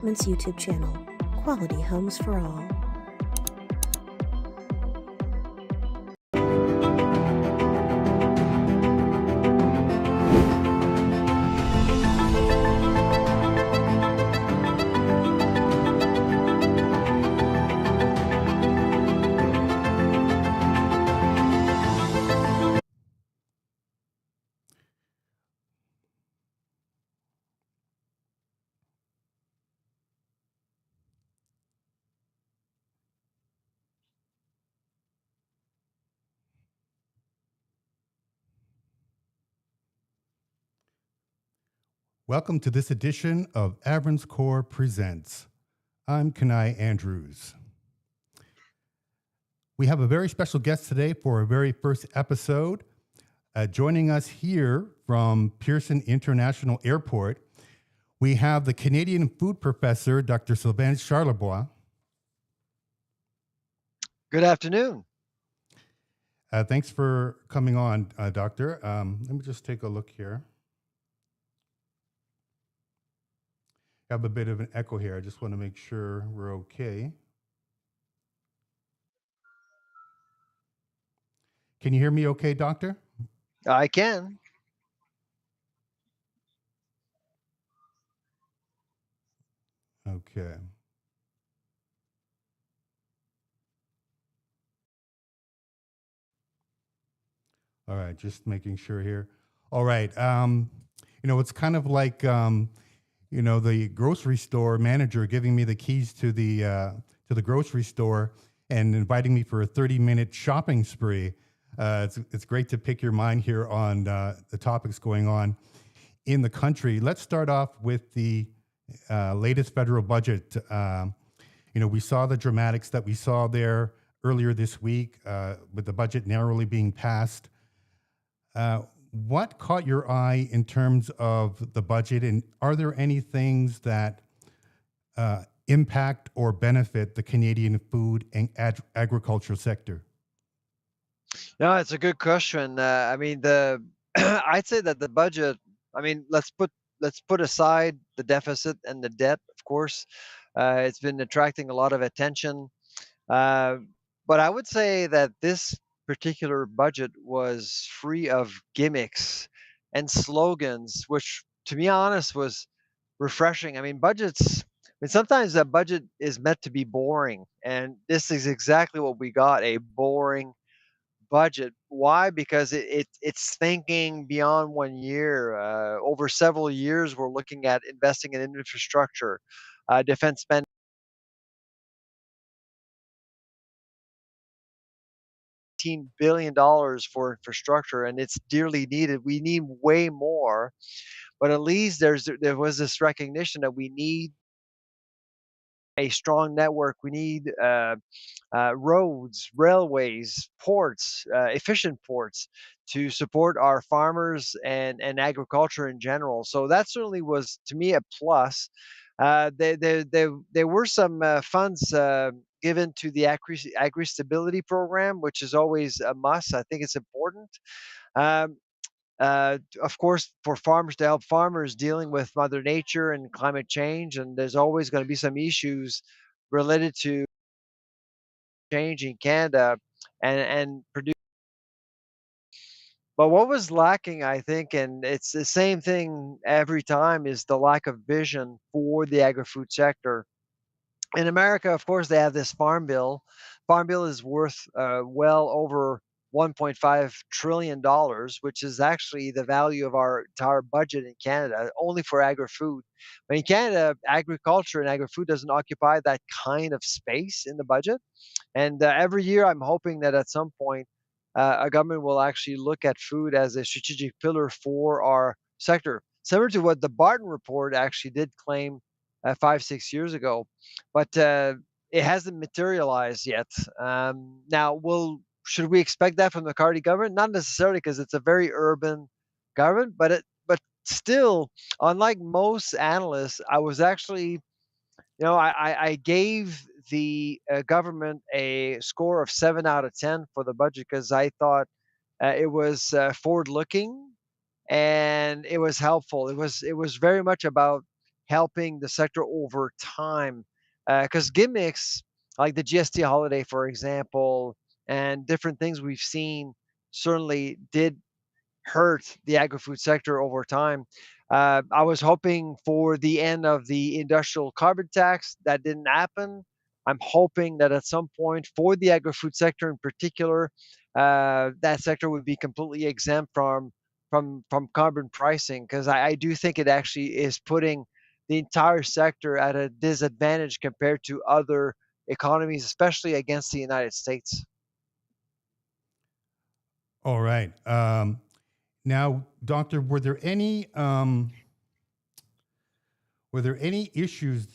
YouTube channel, Quality Homes for All. Welcome to this edition of AvranceCorp Presents. I'm Kenai Andrews. We have a very special guest today for our very first episode. Joining us here from Pearson International Airport, we have the Canadian food professor, Dr. Sylvain Charlebois. Good afternoon. Thanks for coming on, Doctor. Let me just take a look here. I have a bit of an echo here. I just want to make sure we're okay. Can you hear me okay, Doctor? I can. Okay. All right, just making sure here. All right. It's kind of like, the grocery store manager giving me the keys to the grocery store and inviting me for a 30-minute shopping spree. It's great to pick your mind here on the topics going on in the country. Let's start off with the latest federal budget. We saw the dramatics that we saw there earlier this week with the budget narrowly being passed. What caught your eye in terms of the budget, and are there any things that impact or benefit the Canadian food and agriculture sector? No, it's a good question. I'd say that the budget. Let's put aside the deficit and the debt. Of course, it's been attracting a lot of attention. Uh, but I would say that this particular budget was free of gimmicks and slogans, which, to be honest, was refreshing. Sometimes a budget is meant to be boring, and this is exactly what we got, a boring budget. Why? Because it's thinking beyond 1 year. Over several years, we're looking at investing in infrastructure, defense spending. $18 billion for infrastructure, and it's dearly needed. We need way more, but at least there was this recognition that we need a strong network. We need roads, railways, ports, efficient ports to support our farmers and agriculture in general. So that certainly was, to me, a plus. There were some funds given to the agri stability program, which is always a must. I think it's important. Um, of course, for farmers, to help farmers dealing with Mother Nature and climate change, and there's always going to be some issues related to change in Canada and produce. But what was lacking, I think, and it's the same thing every time, is the lack of vision for the agri-food sector. In America, of course, they have this farm bill. Farm bill is worth well over $1.5 trillion, which is actually the value of our entire budget in Canada, only for agri-food. But in Canada, agriculture and agri-food doesn't occupy that kind of space in the budget. And every year, I'm hoping that at some point, a government will actually look at food as a strategic pillar for our sector, similar to what the Barton report actually did claim 5, 6 years ago. But it hasn't materialized yet. Now, should we expect that from the Carney government? Not necessarily, because it's a very urban government, but still, unlike most analysts, I was actually, I gave the government a score of 7 out of 10 for the budget, because I thought it was forward looking and it was helpful. It was very much about helping the sector over time. Because gimmicks like the GST holiday, for example, and different things we've seen certainly did hurt the agri-food sector over time. I was hoping for the end of the industrial carbon tax. That didn't happen. I'm hoping that at some point, for the agri-food sector in particular, that sector would be completely exempt from carbon pricing, because I do think it actually is putting the entire sector at a disadvantage compared to other economies, especially against the United States. All right. Now, doctor, were there any issues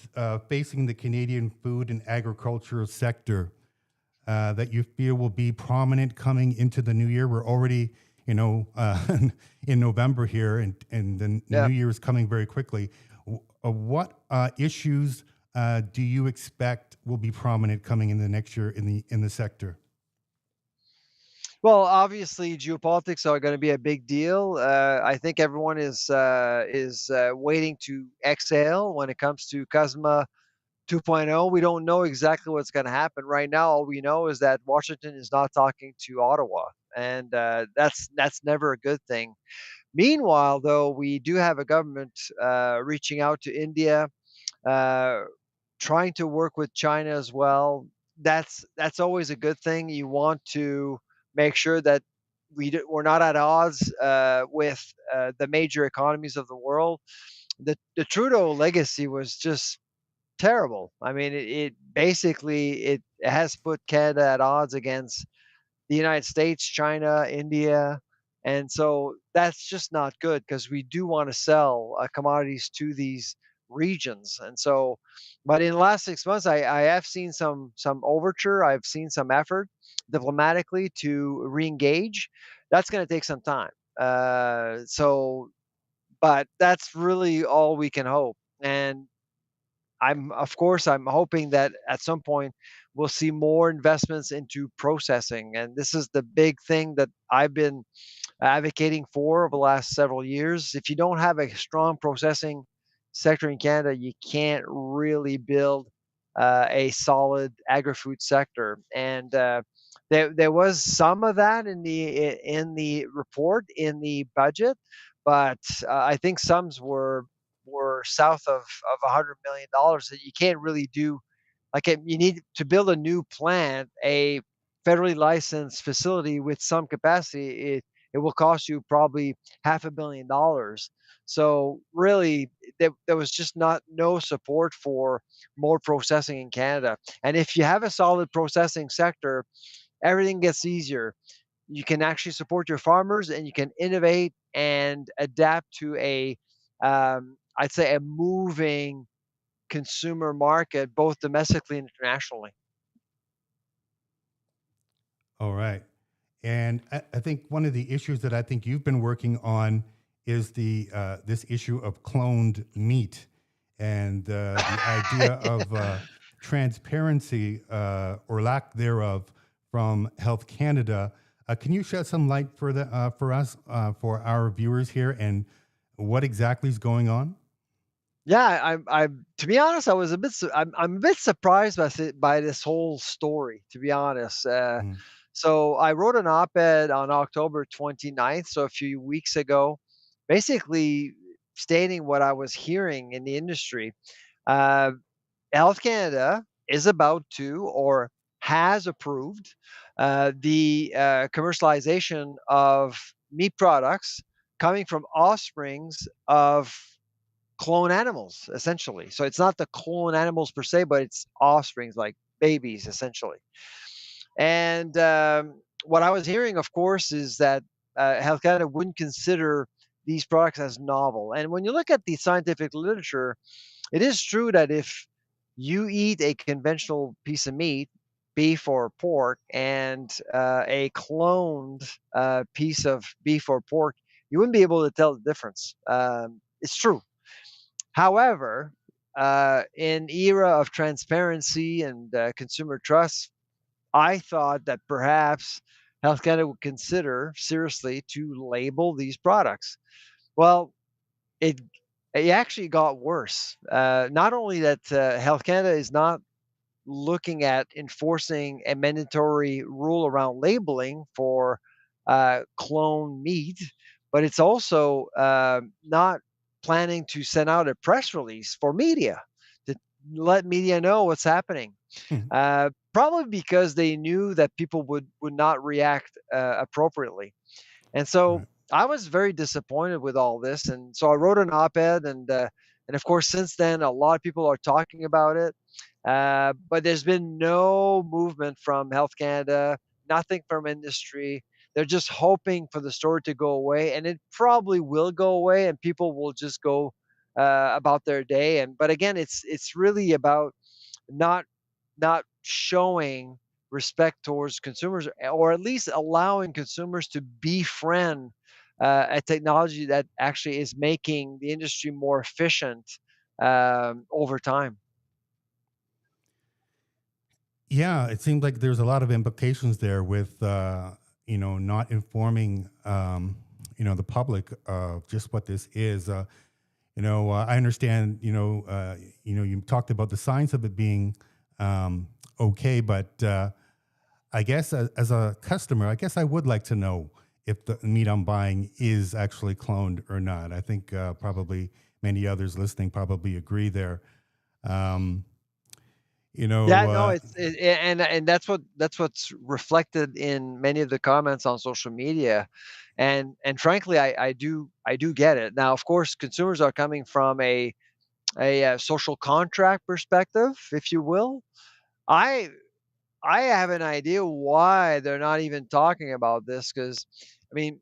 facing the Canadian food and agricultural sector that you feel will be prominent coming into the new year? We're already, in November here, and the Yeah. new year is coming very quickly. What issues do you expect will be prominent coming in the next year in the sector? Well, obviously, geopolitics are going to be a big deal. I think everyone is waiting to exhale when it comes to CUSMA 2.0. We don't know exactly what's going to happen right now. All we know is that Washington is not talking to Ottawa, and that's never a good thing. Meanwhile, though, we do have a government reaching out to India, uh, trying to work with China as well. That's always a good thing. You want to make sure that we're not at odds with the major economies of the world. The Trudeau legacy was just terrible. I mean, it basically it has put Canada at odds against the United States, China, India. And so that's just not good, because we do want to sell commodities to these regions. And so, but in the last 6 months, I have seen some overture. I've seen some effort diplomatically to re-engage. That's going to take some time. But that's really all we can hope. And of course, I'm hoping that at some point we'll see more investments into processing. And this is the big thing that I've been advocating for over the last several years. If you don't have a strong processing sector in Canada, you can't really build a solid agri-food sector. And there was some of that in the report, in the budget, but I think sums were south of $100 million that you can't really do. Like, you need to build a new plant, a federally licensed facility with some capacity. It will cost you probably $500 million. So really, there was just not no support for more processing in Canada. And if you have a solid processing sector, everything gets easier. You can actually support your farmers, and you can innovate and adapt to I'd say, a moving consumer market, both domestically and internationally. All right. And I think one of the issues that I think you've been working on is the this issue of cloned meat and the idea of transparency or lack thereof from Health Canada. Can you shed some light for us for our viewers here and what exactly is going on? Yeah, I'm to be honest, I was a bit I'm a bit surprised by this whole story, to be honest. Mm. So I wrote an op-ed on October 29th, so a few weeks ago, basically stating what I was hearing in the industry. Uh, Health Canada is about to, or has approved, the commercialization of meat products coming from offsprings of clone animals, essentially. So it's not the clone animals per se, but it's offsprings, like babies, essentially. And what I was hearing, of course, is that Health Canada wouldn't consider these products as novel. And when you look at the scientific literature, it is true that if you eat a conventional piece of meat, beef or pork, and a cloned piece of beef or pork, you wouldn't be able to tell the difference. It's true. However, in era of transparency and consumer trust, I thought that perhaps Health Canada would consider seriously to label these products. Well, it it actually got worse. Not only that, Health Canada is not looking at enforcing a mandatory rule around labeling for clone meat, but it's also not planning to send out a press release for media to let media know what's happening. Hmm. Probably because they knew that people would not react appropriately. And so Right. I was very disappointed with all this, and so I wrote an op-ed, and of course since then a lot of people are talking about it. But there's been no movement from Health Canada, nothing from industry. They're just hoping for the story to go away, and it probably will go away, and people will just go about their day. And but again, it's really about not not showing respect towards consumers, or at least allowing consumers to befriend a technology that actually is making the industry more efficient over time. Yeah, it seems like there's a lot of implications there with not informing the public of just what this is. I understand. You talked about the signs of it being okay, but I guess as a customer, I guess I would like to know if the meat I'm buying is actually cloned or not. I think probably many others listening probably agree there. Um, you know, Yeah, no, uh, and that's what's reflected in many of the comments on social media, and frankly, I do get it. Now, of course, consumers are coming from a social contract perspective, if you will. I I have an idea why they're not even talking about this, because I mean,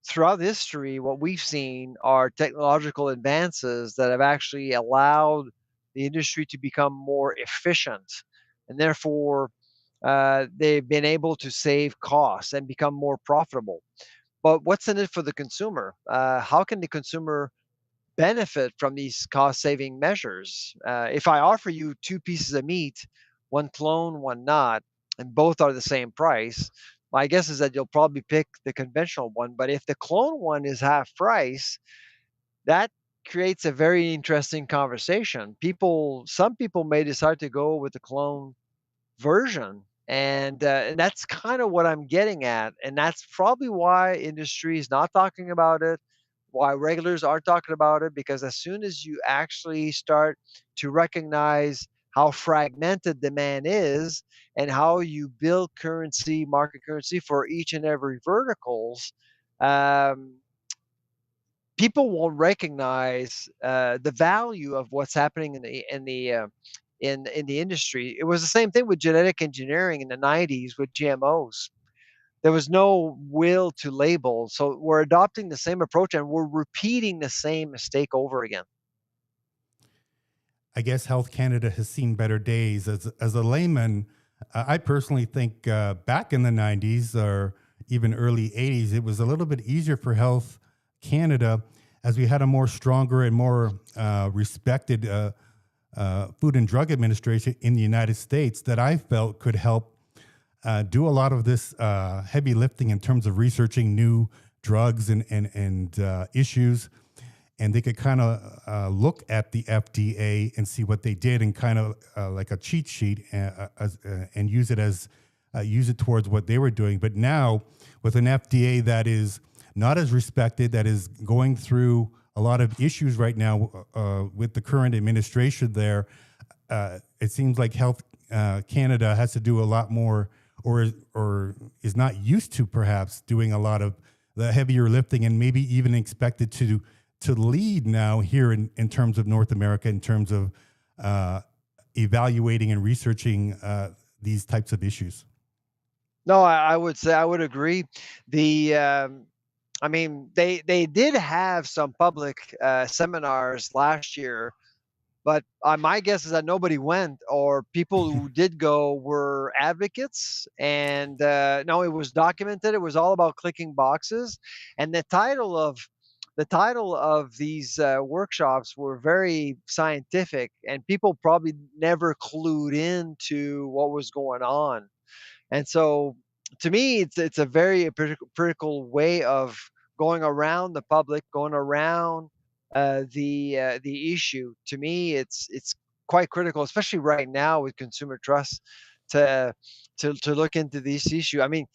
throughout history, what we've seen are technological advances that have actually allowed the industry to become more efficient, and therefore they've been able to save costs and become more profitable. But what's in it for the consumer? How can the consumer benefit from these cost saving measures? If I offer you two pieces of meat, one clone, one not, and both are the same price, my guess is that you'll probably pick the conventional one. But if the clone one is half price, that creates a very interesting conversation. Some people may decide to go with the clone version. And that's kind of what I'm getting at, and that's probably why industry is not talking about it, why regulars aren't talking about it, because as soon as you actually start to recognize how fragmented demand is and how you build currency, market currency for each and every verticals, um, people won't recognize the value of what's happening in the industry. It was the same thing with genetic engineering in the 90s with GMOs. There was no will to label, so we're adopting the same approach and we're repeating the same mistake over again. I guess Health Canada has seen better days. As a layman, I personally think back in the '90s or even early '80s, it was a little bit easier for Health Canada as we had a more stronger and more respected Food and Drug Administration in the United States that I felt could help do a lot of this heavy lifting in terms of researching new drugs and issues, and they could kind of look at the FDA and see what they did, and kind of like a cheat sheet, and use it towards what they were doing. But now, with an FDA that is not as respected, that is going through a lot of issues right now with the current administration there, it seems like Health Canada has to do a lot more, or is not used to perhaps doing a lot of the heavier lifting, and maybe even expected to lead now here in terms of North America, in terms of uh, evaluating and researching these types of issues. No, I would say I would agree. I mean, they did have some public seminars last year, but my guess is that nobody went, or people who did go were advocates. And no, it was documented. It was all about clicking boxes, and the title of these workshops were very scientific, and people probably never clued into what was going on. And so, to me, it's a very critical way of going around the public, going around the issue. To me, it's quite critical, especially right now with consumer trust, to to look into this issue. I mean,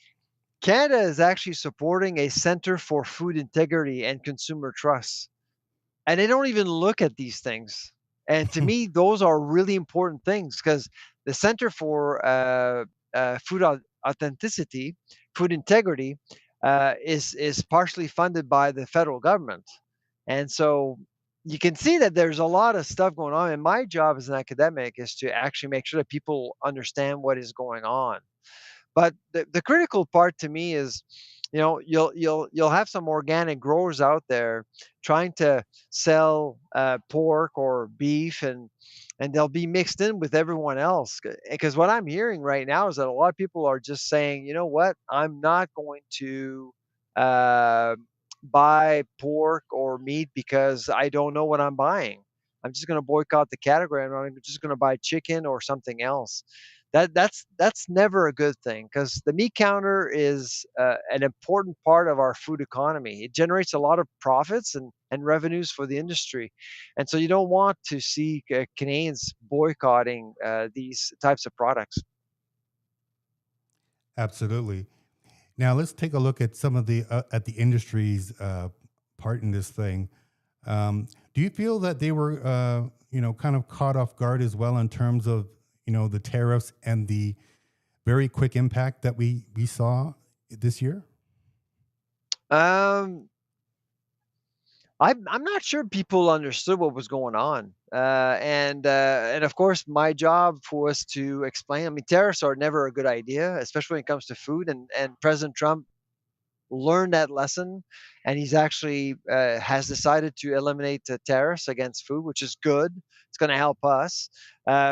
Canada is actually supporting a Center for Food Integrity and Consumer Trust, and they don't even look at these things. And to me, those are really important things because the Center for Authenticity, Food Integrity, is partially funded by the federal government, and so you can see that there's a lot of stuff going on. And my job as an academic is to actually make sure that people understand what is going on. But the critical part to me is, you'll have some organic growers out there trying to sell pork or beef, and they'll be mixed in with everyone else. Because what I'm hearing right now is that a lot of people are just saying, you know what, I'm not going to uh, buy pork or meat because I don't know what I'm buying. I'm just going to boycott the category, and I'm just going to buy chicken or something else. That's never a good thing because the meat counter is an important part of our food economy. It generates a lot of profits and revenues for the industry, and so you don't want to see Canadians boycotting these types of products. Absolutely. Now let's take a look at some of the at the industry's part in this thing. Do you feel that they were, kind of caught off guard as well in terms of, the tariffs and the very quick impact that we saw this year? Um, I'm not sure people understood what was going on, and of course, my job was to explain. I mean, tariffs are never a good idea, especially when it comes to food. And President Trump learned that lesson, and he's actually has decided to eliminate the tariffs against food, which is good. It's going to help us.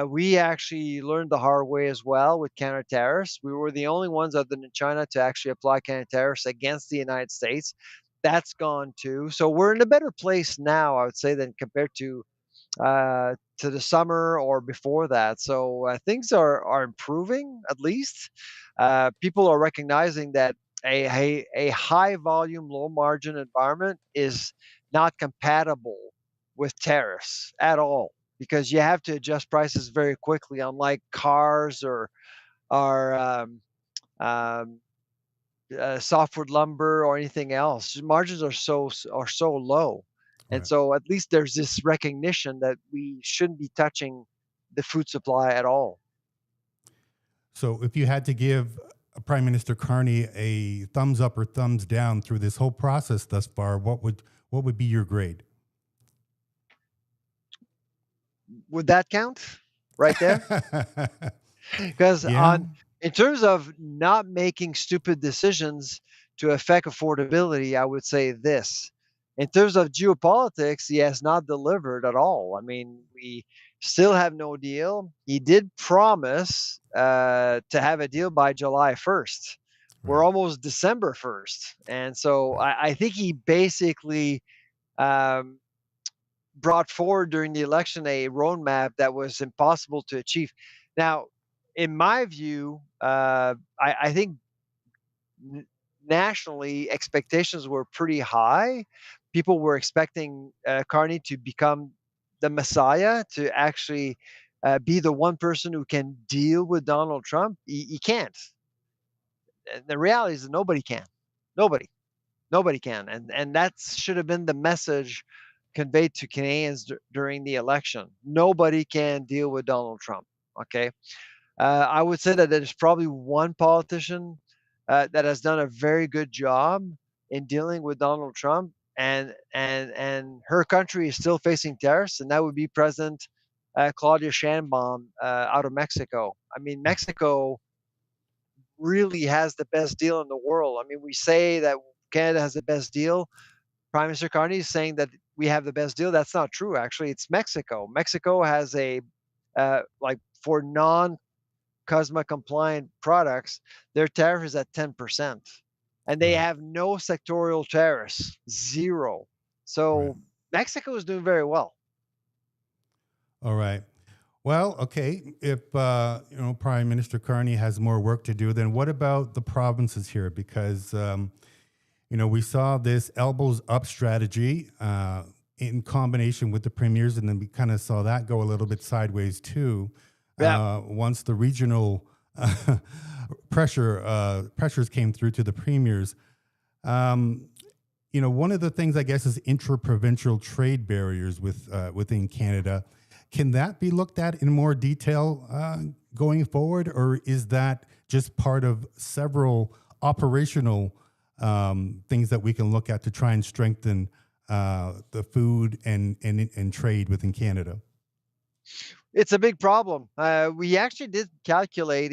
We actually learned the hard way as well with counter tariffs. We were the only ones other than China to actually apply counter tariffs against the United States. That's gone too. So we're in a better place now, I would say, than compared to the summer or before that. So things are improving at least. People are recognizing that a high volume, low margin environment is not compatible with tariffs at all because you have to adjust prices very quickly, unlike cars or um, softwood lumber or anything else. Margins are so low, and Right. so at least there's this recognition that we shouldn't be touching the food supply at all. So if you had to give Prime Minister Carney a thumbs up or thumbs down through this whole process thus far, what would be your grade? Would that count right there? Because Yeah. on in terms of not making stupid decisions to affect affordability, I would say this. In terms of geopolitics, he has not delivered at all. I mean, we still have no deal. He did promise to have a deal by July 1st. We're Right. almost December 1st. And so Right. I think he basically um, brought forward during the election a roadmap that was impossible to achieve. Now, in my view, I think n- nationally expectations were pretty high. People were expecting Carney to become the messiah, to actually be the one person who can deal with Donald Trump. He can't. And the reality is that nobody can. Nobody. Nobody can, and that should have been the message conveyed to Canadians during the election. Nobody can deal with Donald Trump. Okay, I would say that there's probably one politician that has done a very good job in dealing with Donald Trump, and her country is still facing tariffs, and that would be President Claudia Sheinbaum out of Mexico. I mean, Mexico really has the best deal in the world. I mean, we say that Canada has the best deal. Prime Minister Carney is saying that we have the best deal. That's not true. Actually, it's Mexico. Mexico has a like for non-CUSMA compliant products, their tariff is at 10%, and they Right. have no sectorial tariffs, zero. Right. So Mexico is doing very well. All right. Well, okay. If Prime Minister Carney has more work to do, then what about the provinces here? Because we saw this elbows up strategy in combination with the premiers, and then we kind of saw that go a little bit sideways too. Yeah. Once the regional pressures came through to the premiers. One of the things I guess is intra-provincial trade barriers within Canada. Can that be looked at in more detail going forward, or is that just part of several operational things that we can look at to try and strengthen the food and trade within Canada? It's a big problem. We actually did calculate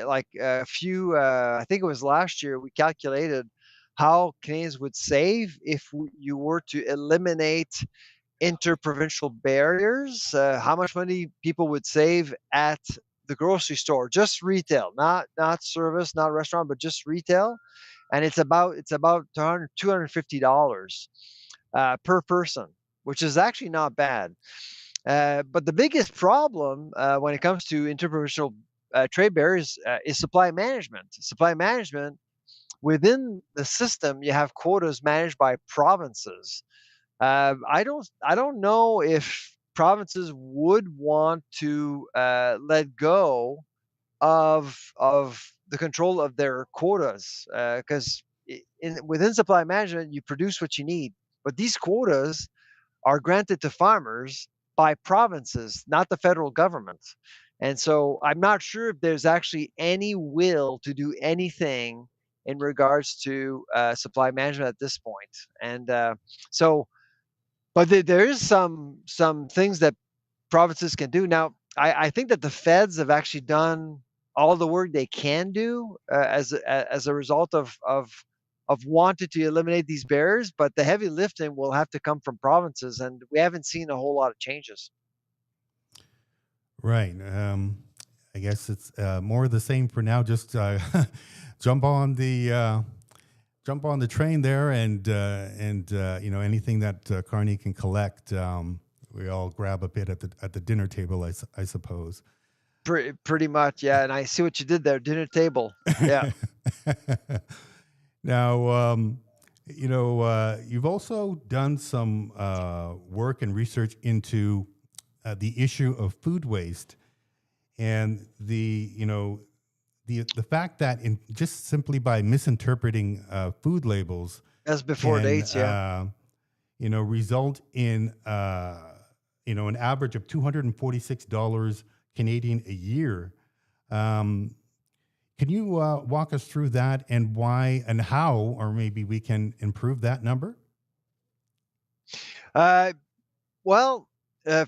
like a few, I think it was last year, we calculated how Canadians would save if you were to eliminate interprovincial barriers, how much money people would save at the grocery store, just retail, not service, not restaurant, but just retail. And it's about $250 per person, which is actually not bad. But the biggest problem when it comes to interprovincial trade barriers is supply management. Supply management within the system, you have quotas managed by provinces. I don't know if provinces would want to let go of the control of their quotas because within supply management you produce what you need, but these quotas are granted to farmers by provinces, not the federal government. And so I'm not sure if there's actually any will to do anything in regards to supply management at this point. And so but there is some things that provinces can do. Now, I think that the feds have actually done all the work they can do as a result of wanting to eliminate these barriers, but the heavy lifting will have to come from provinces, and we haven't seen a whole lot of changes. Right. I guess it's more of the same for now. Just jump on the jump on the train there, and anything that Carney can collect, we all grab a bit at the dinner table, I suppose. Pretty much, yeah. And I see what you did there, dinner table. Yeah. Now, you've also done some work and research into the issue of food waste, and the fact that just simply by misinterpreting food labels As before can dates, yeah. result in an average of $246 Canadian a year. Can you walk us through that and why and how, or maybe we can improve that number? Uh, well,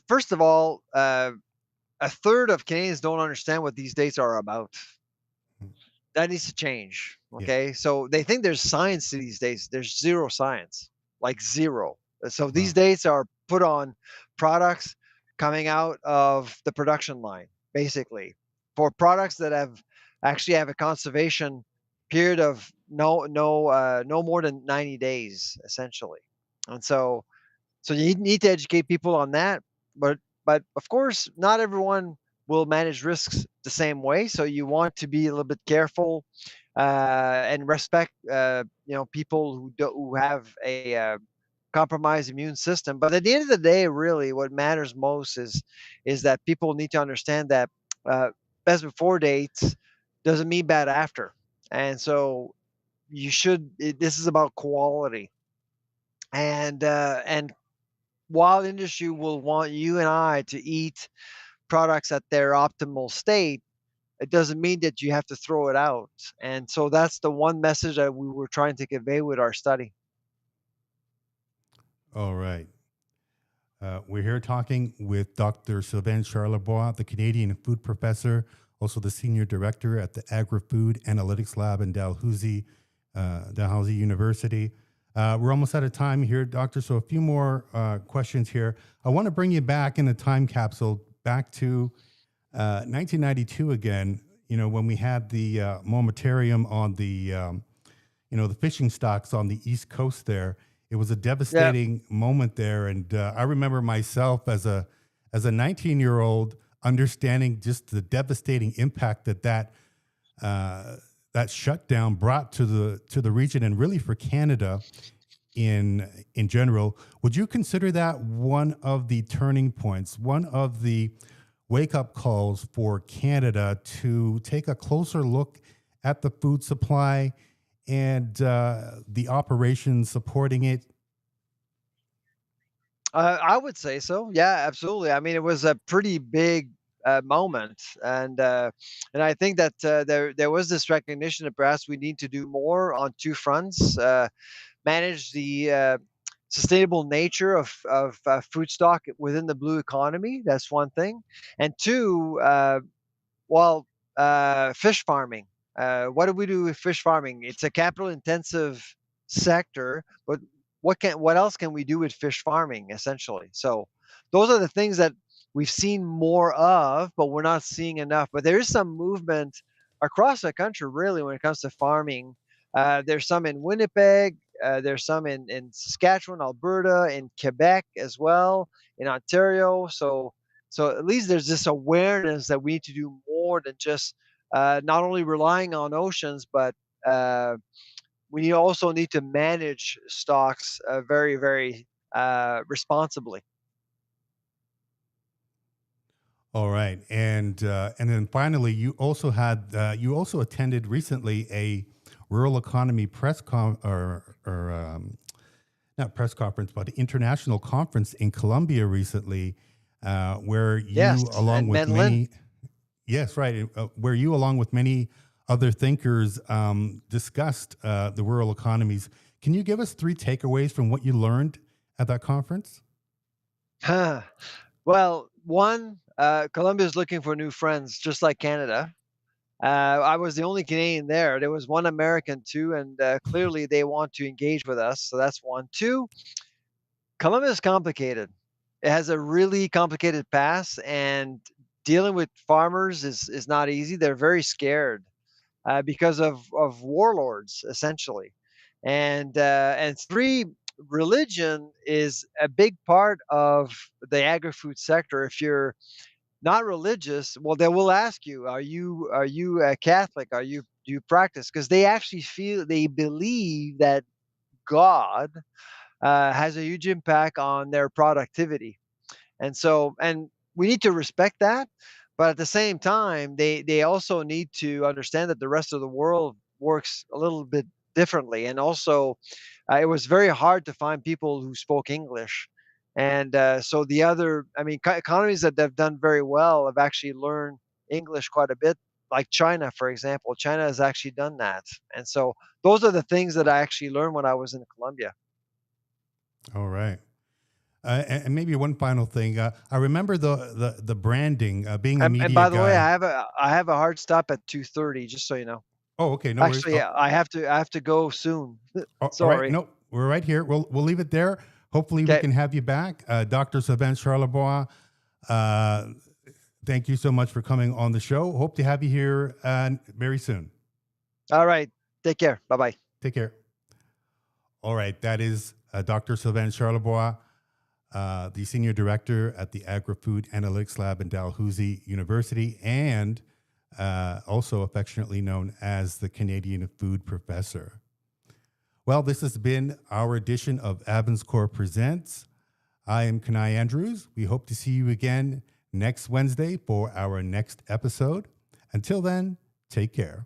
first of all, a third of Canadians don't understand what these dates are about. That needs to change. Yeah. Okay. So they think there's science to these dates. There's zero science, like zero. So these Wow. dates are put on products coming out of the production line, basically, for products that have a conservation period of no more than 90 days, essentially. And so you need to educate people on that, but of course, not everyone will manage risks the same way. So you want to be a little bit careful and respect, people who have a compromised immune system. But at the end of the day, really, what matters most is that people need to understand that uh, best before dates doesn't mean bad after, and so this is about quality, and while industry will want you and I to eat products at their optimal state, it doesn't mean that you have to throw it out. And so that's the one message that we were trying to convey with our study. All right. We're here talking with Dr. Sylvain Charlebois, the Canadian food professor, also the senior director at the Agri-Food Analytics Lab in Dalhousie University. We're almost out of time here, Doctor, so a few more questions here. I want to bring you back in a time capsule, back to 1992 again, when we had the momentarium on the fishing stocks on the East Coast there. It was a devastating moment there. And I remember myself as a 19-year-old understanding just the devastating impact that shutdown brought to the region and really for Canada. in general. Would you consider that one of the turning points, one of the wake up calls for Canada to take a closer look at the food supply and the operations supporting it? I would say so. Yeah, absolutely. I mean, it was a pretty big moment, and I think that there was this recognition that perhaps we need to do more on two fronts: manage the sustainable nature of food stock within the blue economy. That's one thing, and two, well, fish farming. What do we do with fish farming? It's a capital intensive sector, but what else can we do with fish farming essentially? So those are the things that we've seen more of, but we're not seeing enough. But there is some movement across the country really when it comes to farming. There's some in Winnipeg, there's some in Saskatchewan, Alberta, in Quebec as well, in Ontario. So at least there's this awareness that we need to do more than just not only relying on oceans, but uh, we also need to manage stocks very, very responsibly. All right, and then finally, you also attended recently a rural economy not press conference, but international conference in Colombia recently, where Yes, you, along and with Menlin. many, yes, right, where you, along with many other thinkers, discussed the rural economies. Can you give us three takeaways from what you learned at that conference? Well, one, Colombia is looking for new friends, just like Canada. I was the only Canadian there. There was one American too, and clearly they want to engage with us. So that's one. Two, Colombia is complicated. It has a really complicated past, and dealing with farmers is not easy. They're very scared because of warlords, essentially. And three, religion is a big part of the agri-food sector. If you're not religious, well, they will ask you, "Are you a Catholic? Do you practice?" Because they believe that God has a huge impact on their productivity. And we need to respect that, but at the same time, they also need to understand that the rest of the world works a little bit differently. And also, it was very hard to find people who spoke English. And so the other, I mean, economies that have done very well have actually learned English quite a bit. Like China, for example, China has actually done that. And so those are the things that I actually learned when I was in Colombia. All right. And maybe one final thing. I remember the branding, being a And media by the way, guy. I have a hard stop at 2:30, just so you know. Oh, okay, no worries. Actually, I have to go soon. All right, Sorry. no, we're right here. We'll leave it there. Hopefully, we Okay. can have you back, Dr. Sylvain Charlebois. Uh, thank you so much for coming on the show. Hope to have you here very soon. All right. Take care. Bye-bye. Take care. All right, that is Dr. Sylvain Charlebois, the Senior Director at the Agri-Food Analytics Lab in Dalhousie University, and also affectionately known as the Canadian Food Professor. Well, this has been our edition of AvranceCorp Presents. I am Kanai Andrews. We hope to see you again next Wednesday for our next episode. Until then, take care.